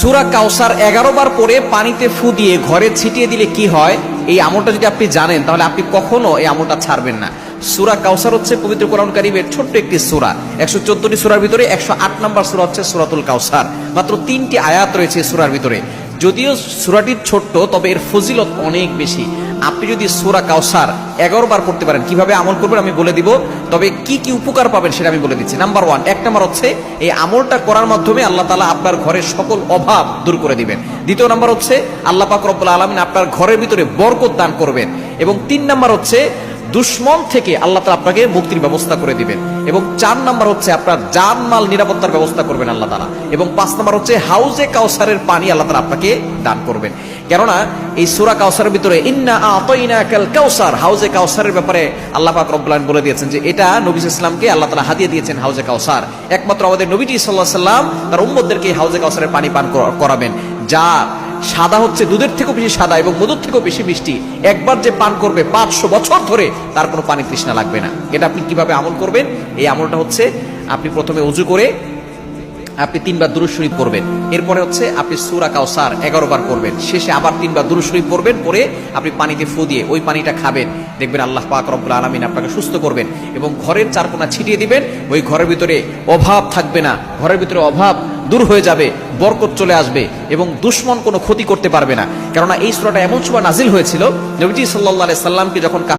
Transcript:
সূরা কাউসার 11 বার পরে পানিতে ফু দিয়ে ঘরে ছিটিয়ে দিলে কি হয়, এই আমলটা যদি আপনি জানেন তাহলে আপনি কখনো এই আমলটা ছাড়বেন না। সূরা কাউসার হচ্ছে পবিত্র কোরআন কারীমের ছোট্ট একটি সূরা। 114টি সূরার ভিতরে 108 নম্বর সূরা হচ্ছে সূরাতুল কাউসার। মাত্র 3টি আয়াত রয়েছে সূরার ভিতরে। যদিও সূরাটি ছোট্ট, তবে এর ফজিলত অনেক বেশি। আপনি যদি সূরা কাউসার 11 বার পড়তে পারেন, কিভাবে আমল করবেন আমি বলে দিব, তবে কি কি উপকার পাবেন সেটা আমি বলে দিচ্ছি। নাম্বার 1, 1 নাম্বার হচ্ছে এই আমলটা করার মাধ্যমে আল্লাহ তাআলা আপনার ঘরের সকল অভাব দূর করে দিবেন। দ্বিতীয় নাম্বার হচ্ছে আল্লাহ পাক রব্বুল আলামিন আপনার ঘরের ভিতরে বরকত দান করবেন। এবং 3 নাম্বার হচ্ছে দুশ্মন থেকে আল্লাহ তাআলা আপনাকে মুক্তির ব্যবস্থা করে দিবেন। এবং 4 নাম্বার হচ্ছে আপনার জানমাল নিরাপত্তার ব্যবস্থা করবেন আল্লাহ তাআলা। এবং 5 নাম্বার হচ্ছে হাউজে কাউসারের পানি আল্লাহ তাআলা আপনাকে দান করবেন। কেননা এই সূরা কাউসারের ভিতরে ইন্না আতাইনাকাল কাউসার, হাউজে কাউসারের ব্যাপারে আল্লাহ পাক রব্বুল আলামিন বলে দিয়েছেন যে এটা নবী সাল্লাল্লাহু আলাইহি ওয়াসাল্লামকে আল্লাহ তাআলা হাদিয়া দিয়েছেন হাউজে কাউসার। একমাত্র আমাদের নবীজি সাল্লাল্লাহু আলাইহি ওয়াসাল্লাম তার উম্মতদেরকে হাউজে কাউসারের পানি পান করাবেন, যা সাদা হচ্ছে দুধের থেকেও বেশি সাদা এবং মধুর থেকেও বেশি মিষ্টি। একবার যে পান করবে 500 বছর ধরে তার কোনো পানি তৃষ্ণা লাগবে না। এটা আপনি কিভাবে আমল করবেন? এই আমলটা হচ্ছে আপনি প্রথমে ওযু করে আপনি 3 বার দুরূদ শরীফ পড়বেন। এরপরে হচ্ছে আপনি সূরা কাউসার 11 বার পড়বেন। শেষে আবার 3 বার দুরূদ শরীফ পড়বেন, পরে আপনি পানিতে ফু দিয়ে ওই পানিটা খাবেন। দেখবেন আল্লাহ পাক রব্বুল আলামিন আপনাকে সুস্থ করবেন এবং ঘরের চারকোনা ছিটিয়ে দিবেন। ওই ঘরের ভিতরে অভাব থাকবে না, ঘরের ভিতরে অভাব দূর হয়ে যাবে, বরকত চলে আসবে এবং দুশমন কোনো ক্ষতি করতে পারবে না। কেননা এই সূরাটা এমন সময় নাজিল হয়েছিল, নবীজি সাল্লাল্লাহু আলাইহি সাল্লামকে যখন